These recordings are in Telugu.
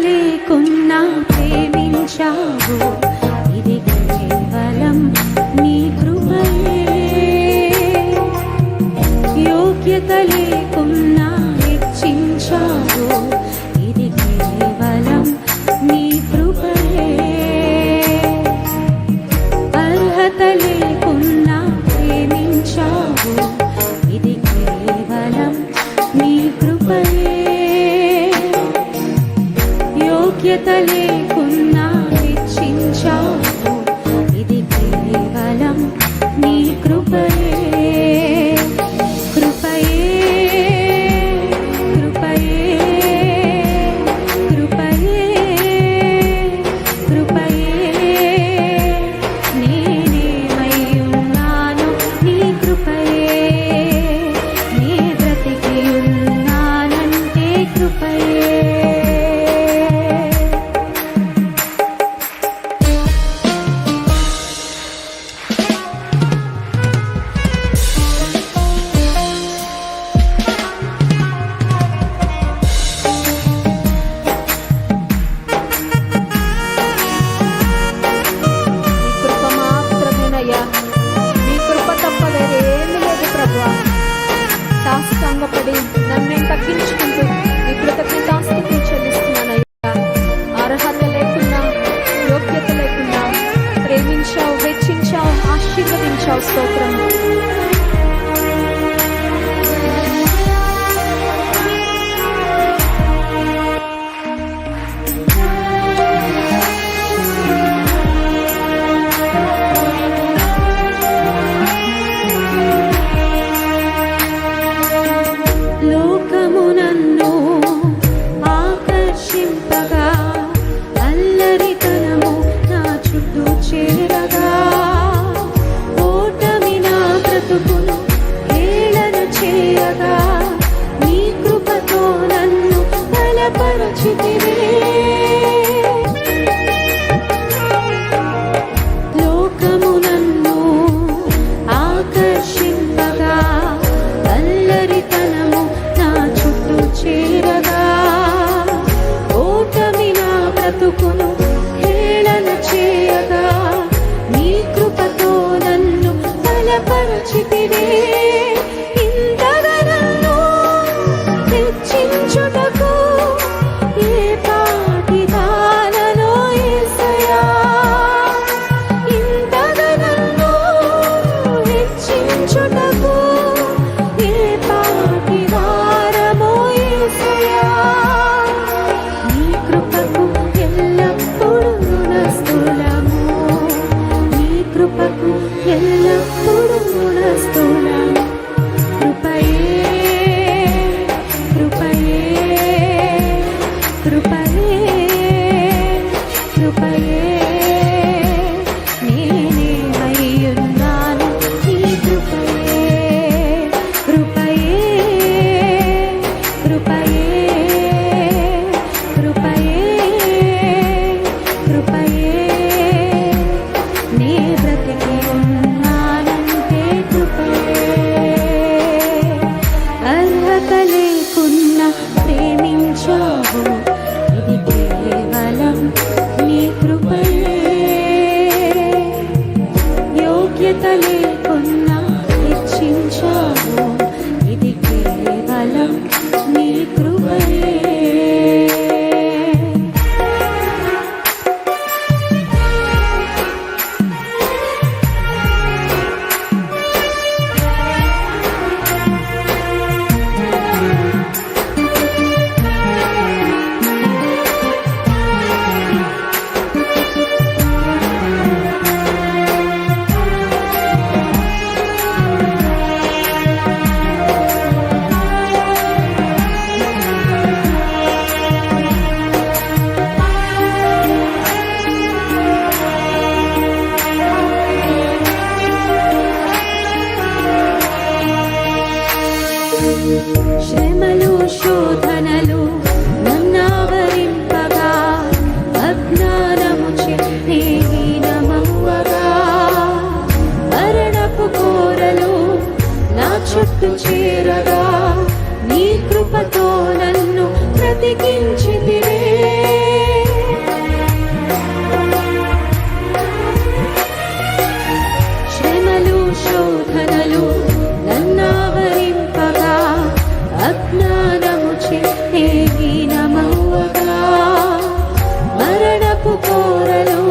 లేకున్నా ప్రేమించావు, ఇది కేవలం నీ కృపయే. యోగ్యత లేకున్నా హెచ్చించావు, ఇది కేవలం నీ కృపయే. అర్హత లేకున్నా ప్రేమించావు, ఇది కేవలం నీ కృపయే. యోగ్యత లేకున్నా హెచ్చించావు, ఇది కేవలం నీ కృపయే. కృపయే కృపయే కృపయే కృపయే నేనేమై ఉన్నాను నీ కృపయే. నీ బ్రతికి ఉన్నానంటే కృపయే. సాష్టాంగపడి నన్ను నేను తగ్గించుకుంటూ నీ కృతజ్ఞతాస్తుతులు చెల్లిస్తున్నానయ్యా. అర్హత లేకున్నా యోగ్యత లేకున్నా ప్రేమించావు, హెచ్చించావు, ఆశీర్వదించావు. స్తోత్రం. లోకమునన్ను ఆకర్షింపగా, అల్లరితనము నా చుట్టూ చేరగా, ఓటమి నా బ్రతుకును హేళన చేయగా, నీ కృపతో నన్ను బలపరచితివే. లోకమునన్ను ఆకర్షింపగా, అల్లరితనము నా చుట్టూ చేరగా, ఓటమి నా బ్రతుకును హేళన చేయగా, నీ కృపతో నన్ను బలపరచితివే. ఇంతగా నన్ను హెచ్చించుటకు ఏ పాటి దానలో యేసయ్యా. ఇంతగా నన్ను హెచ్చించుటకు ఏ పాటి వారమో యేసయ్యా. నీ కృపకు ఎల్లప్పుడూ రుణస్థులము, నీ కృపకు ఎల్లప్పుడూ రుణస్థులము. బ్రతికించితివే. శ్రమలు శోధనలు నన్నావరింపగా అజ్ఞానము చే హీనమవ్వగా మరణపు కోరలు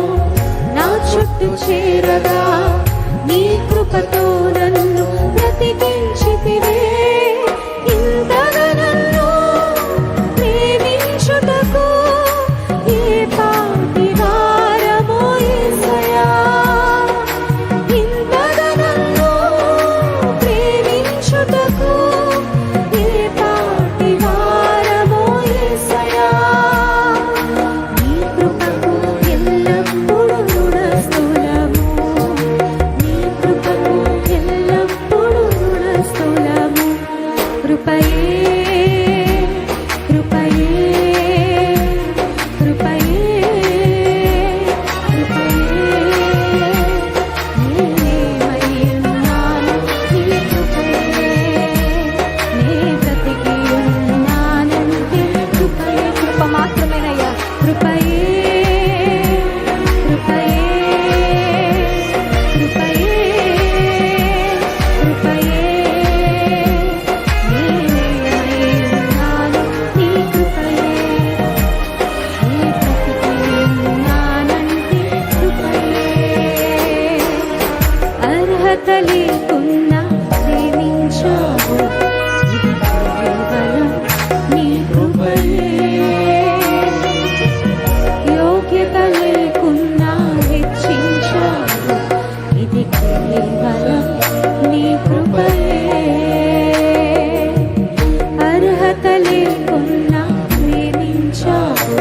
నా చుట్టూ చేరగా నీ కృపతో నన్ను బ్రతికించితివే. ఇంతగా నన్ను ప్రేమించుటకు ఏ పాటి వారమో యేసయ్యా. ఇంతగా నన్ను ప్రేమించుటకు ఏ పాటి వారమో యేసయ్యా. నీ కృపకు ఎల్లప్పుడూ రుణస్థులము. నీ కృపకు ఎల్లప్పుడూ రుణస్థులము. కృపయే కృపయే కృపయే కృపయే నేనేమై ఉన్నాను నీ కృపయే. నే బ్రతికి ఉన్నానంటే కృపయే. కృప మాత్రమేనయ్యా. కృపయే కృపయే కృపయే కృపయే నేనేమై ఉన్నాను నీ కృపయే. నే బ్రతికి ఉన్నానంటే కృపయే. అర్హత లేకున్నా ప్రేమించావు, ఇది కేవలం నీ కృపయే. యోగ్యత లేకున్నా హెచ్చించావు, ఇది కేవలం నీ కృపయే. అర్హత లేకున్నా ప్రేమించావు,